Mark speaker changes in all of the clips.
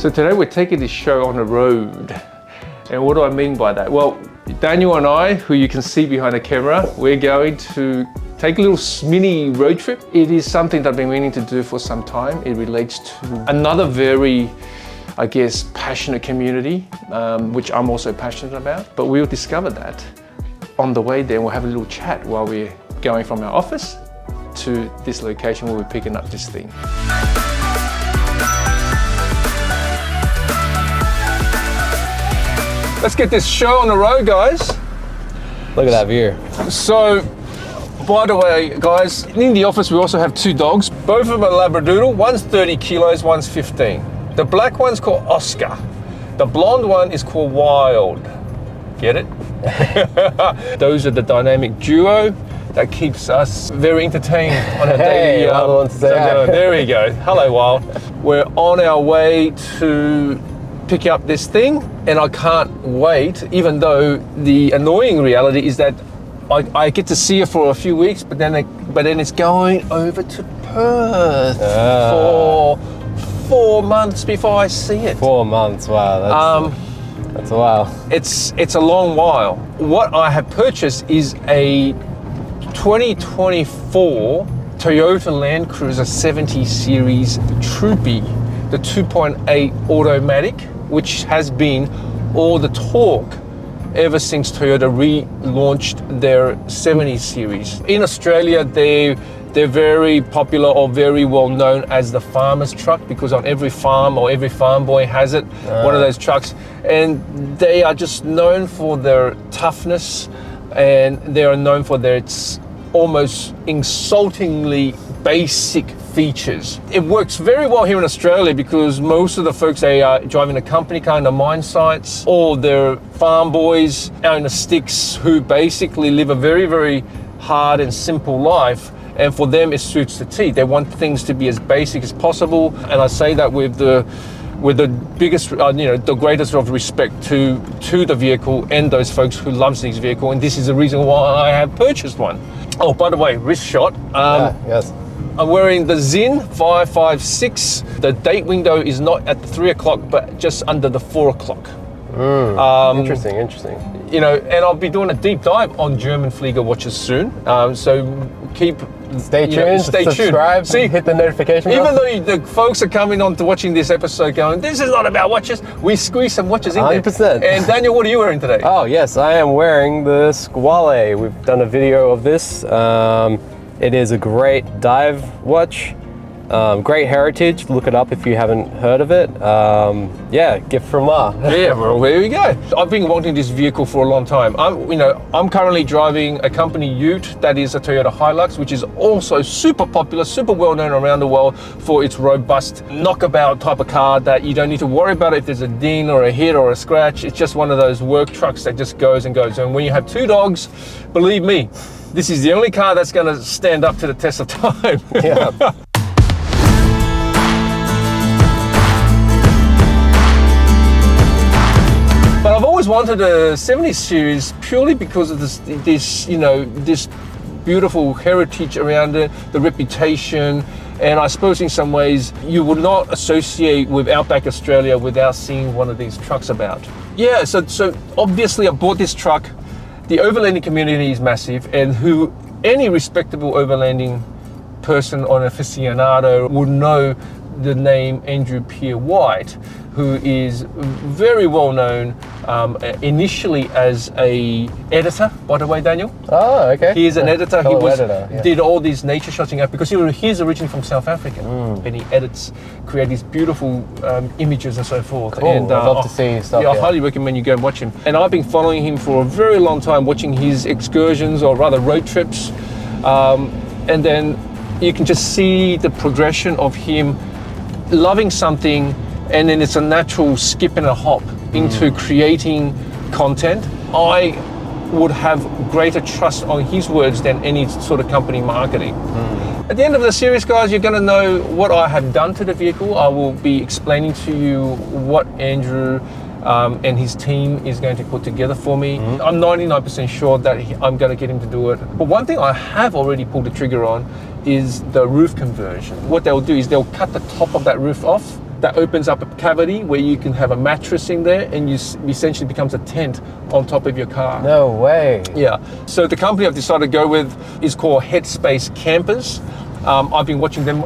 Speaker 1: So today we're taking this show on the road. And what do I mean by that? Well, Daniel and I, who you can see behind the camera, we're going to take a little mini road trip. It is something that I've been meaning to do for some time. It relates to another very, I guess, passionate community, which I'm also passionate about. But we'll discover that on the way there. We'll have a little chat while we're going from our office to this location where we're picking up this thing. Let's get this show on the road, guys.
Speaker 2: Look at that view.
Speaker 1: So, by the way, guys, in the office we also have two dogs. Both of them are labradoodle. One's 30 kilos, one's 15. The black one's called Oscar. The blonde one is called Wild. Get it? Those are the dynamic duo that keeps us very entertained on a daily. There we go. Hello, Wild. We're on our way to pick up this thing, and I can't wait, even though the annoying reality is that I get to see it for a few weeks, but then it's going over to Perth for 4 months before I see it.
Speaker 2: 4 months, wow, that's a while.
Speaker 1: It's a long while. What I have purchased is a 2024 Toyota Land Cruiser 70 Series Troopy, the 2.8 automatic, which has been all the talk ever since Toyota relaunched their 70 series. In Australia, they're very popular or very well known as the farmer's truck, because on every farm or every farm boy has it, one of those trucks. And they are just known for their toughness, and they are known for their almost insultingly basic features. It works very well here in Australia because most of the folks, they are driving a company car in the mine sites, or they're farm boys out in the sticks who basically live a very, very hard and simple life. And for them, it suits the T. They want things to be as basic as possible. And I say that with the biggest, the greatest of respect to the vehicle and those folks who loves this vehicle. And this is the reason why I have purchased one. Oh, by the way, wrist shot.
Speaker 2: Yes.
Speaker 1: I'm wearing the Zin 556. The date window is not at 3 o'clock, but just under the 4 o'clock.
Speaker 2: Interesting.
Speaker 1: And I'll be doing a deep dive on German Flieger watches soon. So
Speaker 2: stay tuned, subscribe, see, hit the notification bell.
Speaker 1: Even though the folks are coming on to watching this episode going, this is not about watches, we squeeze some watches in
Speaker 2: 100%.
Speaker 1: there. And Daniel, what are you wearing today?
Speaker 2: Oh yes, I am wearing the Squale. We've done a video of this. It is a great dive watch. Great heritage. Look it up if you haven't heard of it. Gift from Ma.
Speaker 1: Yeah, well, there we go. I've been wanting this vehicle for a long time. I'm currently driving a company ute that is a Toyota Hilux, which is also super popular, super well known around the world for its robust knockabout type of car that you don't need to worry about if there's a ding or a hit or a scratch. It's just one of those work trucks that just goes and goes. And when you have two dogs, believe me, this is the only car that's going to stand up to the test of time.
Speaker 2: Yeah.
Speaker 1: But I've always wanted a 70 series purely because of this beautiful heritage around it, the reputation, and I suppose in some ways you would not associate with Outback Australia without seeing one of these trucks about. Yeah, so obviously I bought this truck. The overlanding community is massive, and any respectable overlanding person or an aficionado would know the name Andrew Pierre White, who is very well known initially as a editor, by the way, Daniel.
Speaker 2: Oh, okay.
Speaker 1: He is an editor.
Speaker 2: He
Speaker 1: did all these nature shotting out because he's originally from South Africa, and he create these beautiful images and so forth.
Speaker 2: Cool.
Speaker 1: And
Speaker 2: I'd love to see stuff.
Speaker 1: Yeah, I highly recommend you go and watch him. And I've been following him for a very long time, watching his excursions, or rather road trips, and then you can just see the progression of him loving something, and then it's a natural skip and a hop into creating content. I would have greater trust on his words than any sort of company marketing. At the end of the series, guys, you're going to know what I have done to the vehicle. I will be explaining to you what Andrew and his team is going to put together for me. I'm 99% sure that I'm going to get him to do it. But one thing I have already pulled the trigger on is the roof conversion. What they'll do is they'll cut the top of that roof off that opens up a cavity where you can have a mattress in there, and you essentially becomes a tent on top of your car.
Speaker 2: No way.
Speaker 1: Yeah. So the company I've decided to go with is called Headspace Campers. I've been watching them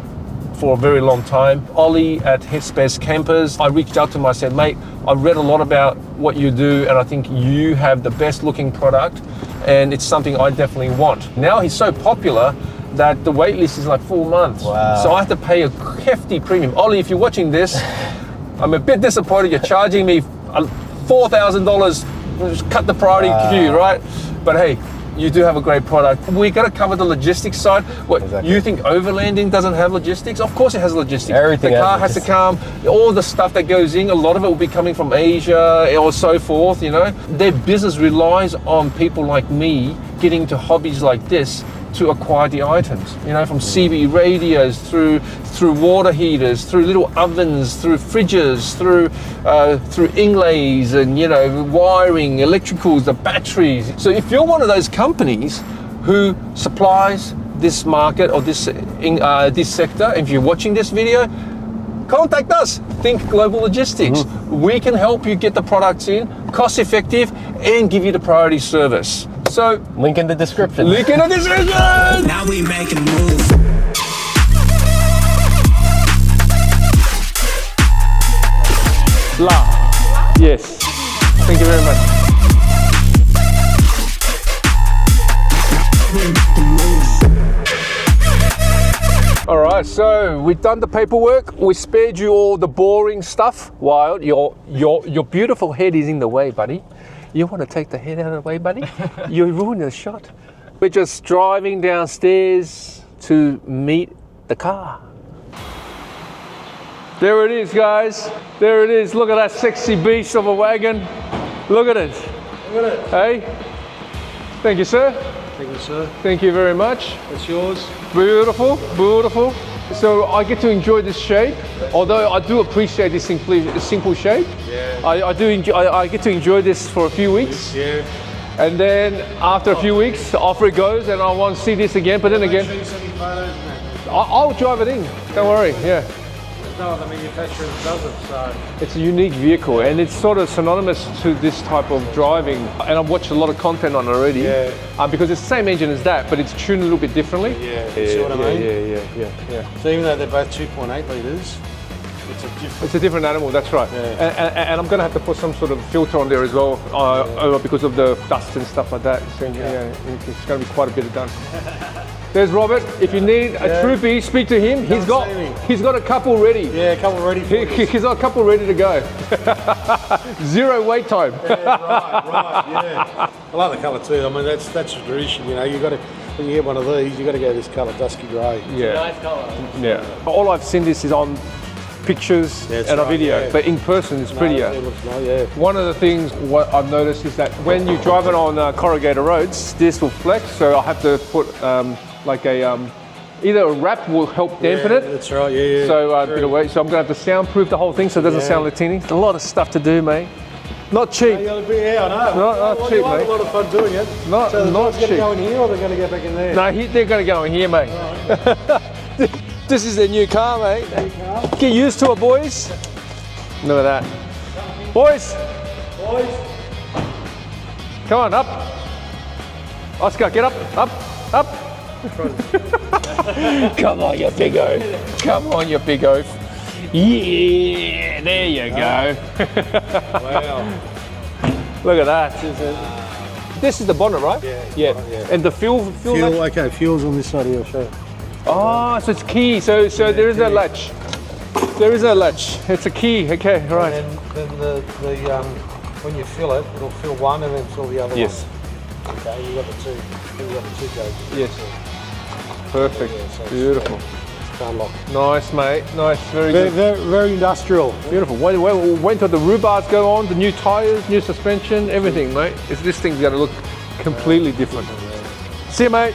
Speaker 1: for a very long time. Ollie at Headspace Campers, I reached out to him, I said, mate, I've read a lot about what you do, and I think you have the best looking product, and it's something I definitely want. Now he's so popular that the wait list is like 4 months.
Speaker 2: Wow.
Speaker 1: So I have to pay a hefty premium. Ollie, if you're watching this, I'm a bit disappointed you're charging me $4,000, just cut the priority queue, right? But hey, you do have a great product. We got to cover the logistics side. What, exactly. You think Overlanding doesn't have logistics? Of course it has logistics.
Speaker 2: Everything
Speaker 1: the car has to come, all the stuff that goes in, a lot of it will be coming from Asia or so forth, you know. Their business relies on people like me getting into hobbies like this to acquire the items, you know, from CB radios through water heaters, through little ovens, through fridges, through inlays, and you know, wiring, electricals, the batteries. So if you're one of those companies who supplies this market or this sector, if you're watching this video, contact us. Think Global Logistics. We can help you get the products in, cost effective, and give you the priority service. So,
Speaker 2: link in the description.
Speaker 1: Link in the description!
Speaker 3: Now we make a move.
Speaker 1: Yes. Thank you very much. All right, so we've done the paperwork. We spared you all the boring stuff while your beautiful head is in the way, buddy. You want to take the head out of the way, buddy? You're ruining the shot. We're just driving downstairs to meet the car. There it is, guys. There it is. Look at that sexy beast of a wagon. Look at it.
Speaker 4: Look at it.
Speaker 1: Hey. Thank you, sir.
Speaker 4: Thank you, sir.
Speaker 1: Thank you very much.
Speaker 4: It's yours.
Speaker 1: Beautiful, beautiful. So I get to enjoy this shape, although I do appreciate this simple shape.
Speaker 4: Yeah.
Speaker 1: I get to enjoy this for a few weeks.
Speaker 4: Yeah.
Speaker 1: And then after a few weeks, off it goes, and I want to see this again. But then again, I'll drive it in. Don't worry. Yeah.
Speaker 4: There's no other manufacturer that does it, so.
Speaker 1: It's a unique vehicle, and it's sort of synonymous to this type of driving. And I've watched a lot of content on it already.
Speaker 4: Yeah.
Speaker 1: Because it's the same engine as that, but it's tuned a little bit differently.
Speaker 4: Yeah. See what I mean?
Speaker 1: Yeah.
Speaker 4: So even though they're both 2.8 litres,
Speaker 1: it's a different animal, that's right.
Speaker 4: Yeah.
Speaker 1: And I'm going to have to put some sort of filter on there as well, because of the dust and stuff like that. So, it's going to be quite a bit of done. There's Robert. If you need a troopy, speak to him. He's got a couple ready.
Speaker 4: Yeah, a couple ready for you.
Speaker 1: He's got a couple ready to go. 0 wait time.
Speaker 4: Right, yeah. I like the colour too. I mean, that's a tradition. You know, when you get one of these, you got to go this colour, dusky grey.
Speaker 1: Yeah.
Speaker 3: Nice colour.
Speaker 1: Yeah. All I've seen this is on pictures and a video, but in person it's prettier. One of the things what I've noticed is that when you drive it on corrugated roads, this will flex, so I have to put either a wrap will help dampen it.
Speaker 4: That's right, yeah.
Speaker 1: So I'm going to have to soundproof the whole thing so it doesn't sound like teeny. It's a lot of stuff to do, mate. Not cheap.
Speaker 4: Yeah, I know.
Speaker 1: Not cheap, mate.
Speaker 4: A lot of fun doing it.
Speaker 1: Not
Speaker 4: so
Speaker 1: not
Speaker 4: cheap. They're going to go in here, or they're going to go back in there?
Speaker 1: No, they're going to go in here, mate. Right. This is their new car, mate. Get used to it, boys. Look at that. Boys. Come on, up. Oscar, get up. Come on, you big oaf. Come on, you big oaf. Yeah, there you go.
Speaker 4: Wow.
Speaker 1: Look at that. This is the bonnet, right? Yeah. And the fuel.
Speaker 4: Okay, fuel's on this side here, I'll show you.
Speaker 1: Oh, so it's key. So there is a latch. There is a latch. It's a key. Okay, right.
Speaker 4: And then the when you fill it, it'll fill one and then fill the other one.
Speaker 1: Yes.
Speaker 4: Okay, you got the two. You got the two gauges.
Speaker 1: Yes. Perfect.
Speaker 4: Yeah, so
Speaker 1: beautiful.
Speaker 4: It's unlock.
Speaker 1: Nice, mate. Nice. Very good.
Speaker 4: Very industrial.
Speaker 1: Beautiful. Wait till the rhubards go on, the new tyres, new suspension, everything, mate. This thing's going to look completely different. See you, mate.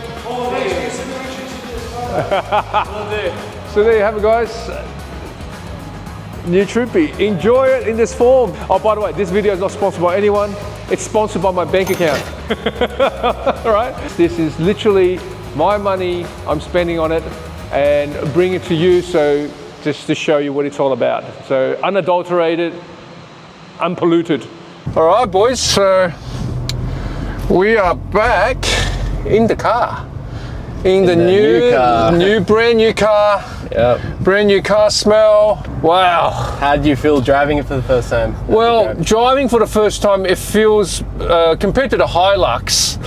Speaker 1: So there you have it, guys. New Troopy. Enjoy it in this form. Oh, by the way, this video is not sponsored by anyone. It's sponsored by my bank account. All right? This is literally my money I'm spending on it and bring it to you so just to show you what it's all about. So unadulterated, unpolluted. All right, boys, so we are back in the car. In the brand new car.
Speaker 2: Yep.
Speaker 1: Brand new car smell. Wow.
Speaker 2: How did you feel driving it for the first time?
Speaker 1: Well, driving for the first time, it feels, compared to the Hilux,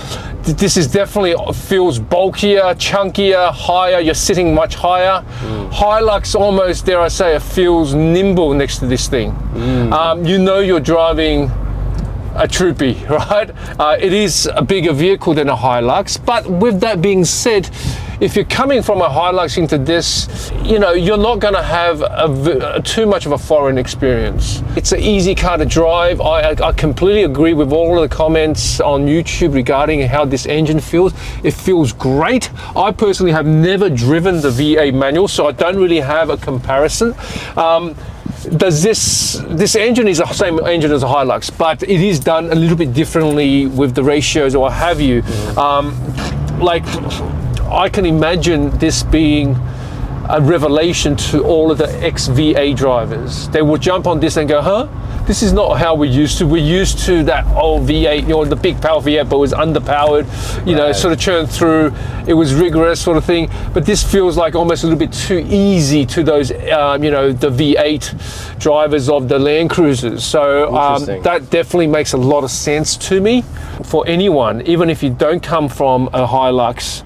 Speaker 1: this is definitely feels bulkier, chunkier, higher. You're sitting much higher. Hilux almost, dare I say, it feels nimble next to this thing. You know you're driving a Troopy, right? It is a bigger vehicle than a Hilux, but with that being said, if you're coming from a Hilux into this, you know, you're not going to have too much of a foreign experience. It's an easy car to drive. I completely agree with all of the comments on YouTube regarding how this engine feels. It feels great. I personally have never driven the V8 manual, so I don't really have a comparison. This engine is the same engine as a Hilux, but it is done a little bit differently with the ratios or what have you. Like, I can imagine this being a revelation to all of the ex-V8 drivers. They will jump on this and go, huh? This is not how we're used to. We're used to that old V8, you know, the big power V8, but it was underpowered, you know, sort of churned through. It was rigorous sort of thing. But this feels like almost a little bit too easy to those, you know, the V8 drivers of the Land Cruisers. So that definitely makes a lot of sense to me for anyone, even if you don't come from a Hilux.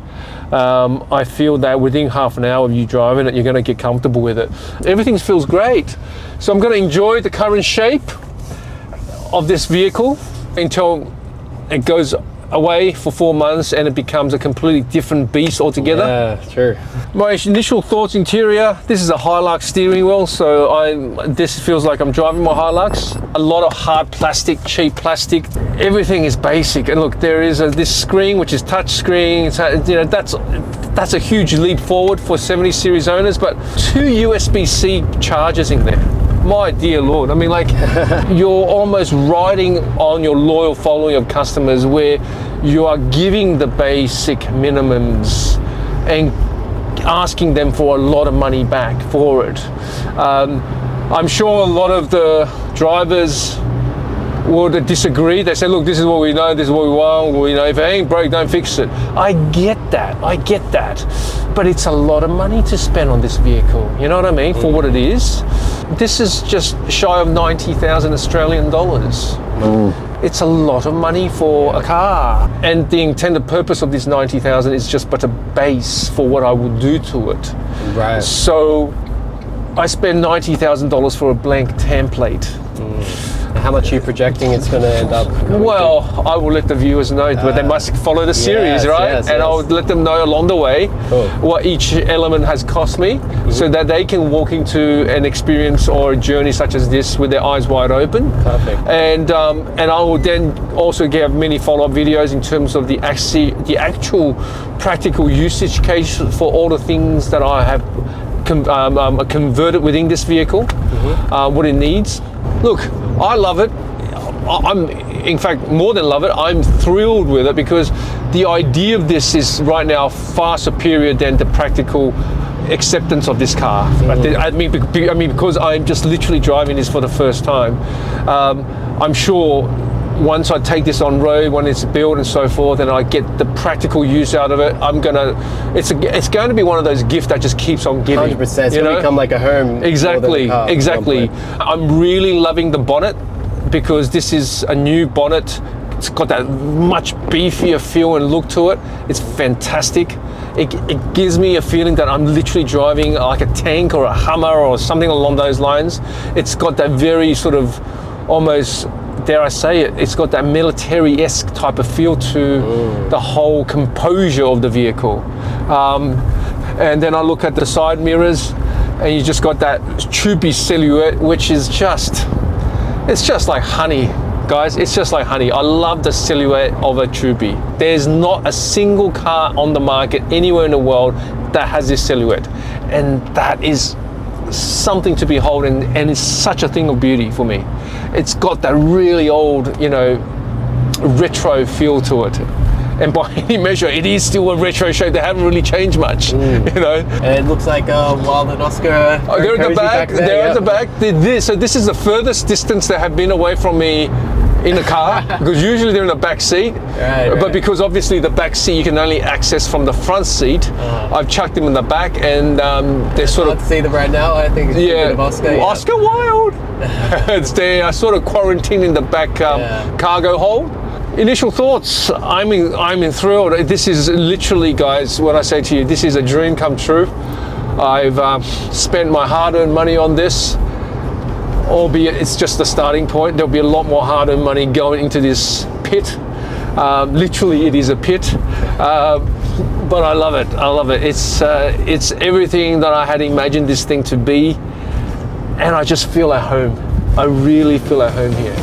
Speaker 1: I feel that within half an hour of you driving it, you're going to get comfortable with it. Everything feels great. So I'm going to enjoy the current shape of this vehicle until it goes away for 4 months and it becomes a completely different beast altogether.
Speaker 2: Yeah, sure.
Speaker 1: My initial thoughts: interior, this is a Hilux steering wheel, so this feels like I'm driving my Hilux. A lot of hard plastic, cheap plastic. Everything is basic. And look, there is this screen, which is touch screen. You know, that's a huge leap forward for 70 series owners, but 2 USB-C chargers in there. My dear Lord, I mean, like, you're almost riding on your loyal following of customers where you are giving the basic minimums and asking them for a lot of money back for it. I'm sure a lot of the drivers would disagree. They say, look, this is what we know, this is what we want. Well, you know, if it ain't broke, don't fix it. I get that. But it's a lot of money to spend on this vehicle. You know what I mean? For what it is. This is just shy of 90,000 Australian dollars. It's a lot of money for a car. And the intended purpose of this 90,000 is just but a base for what I will do to it.
Speaker 2: Right.
Speaker 1: So I spend $90,000 for a blank template.
Speaker 2: How much are you projecting it's going to end up?
Speaker 1: Well, I will let the viewers know, but they must follow the series, right? And I'll let them know along the way what each element has cost me, so that they can walk into an experience or a journey such as this with their eyes wide open.
Speaker 2: Perfect.
Speaker 1: And I will then also give many follow-up videos in terms of the actual practical usage case for all the things that I have converted within this vehicle, what it needs. Look, I love it. I'm, in fact, more than love it. I'm thrilled with it because the idea of this is right now far superior than the practical acceptance of this car. I mean, because I'm just literally driving this for the first time. I'm sure once I take this on road, when it's built and so forth, and I get the practical use out of it, it's going to be one of those gifts that just keeps on giving.
Speaker 2: 100%. It's going to become like a home.
Speaker 1: Exactly. I'm really loving the bonnet because this is a new bonnet. It's got that much beefier feel and look to it. It's fantastic. It gives me a feeling that I'm literally driving like a tank or a Hummer or something along those lines. It's got that very sort of almost, dare I say it, it's got that military-esque type of feel to the whole composure of the vehicle. And then I look at the side mirrors and you just got that Troopy silhouette, which is it's just like honey, guys. It's just like honey. I love the silhouette of a Troopy. There's not a single car on the market anywhere in the world that has this silhouette. And that is something to behold, and it's such a thing of beauty for me. It's got that really old, you know, retro feel to it. and by any measure, it is still a retro shape. They haven't really changed much, you know.
Speaker 2: And it looks like Wild and Oscar.
Speaker 1: Oh, they're at the back. They're at the back. So this is the furthest distance they have been away from me in a car, because usually they're in the back seat.
Speaker 2: Right.
Speaker 1: But because obviously the back seat you can only access from the front seat, I've chucked them in the back, and they're sort
Speaker 2: I'd
Speaker 1: of.
Speaker 2: see them right now. I think it's a bit of Oscar. Yeah.
Speaker 1: Oscar Wilde. It's there. I sort of quarantined in the back cargo hold. Initial thoughts, I'm enthralled. This is literally, guys, what I say to you, this is a dream come true. I've spent my hard-earned money on this, albeit it's just the starting point. There'll be a lot more hard-earned money going into this pit. Literally, it is a pit. But I love it. I love it. It's everything that I had imagined this thing to be, and I just feel at home. I really feel at home here.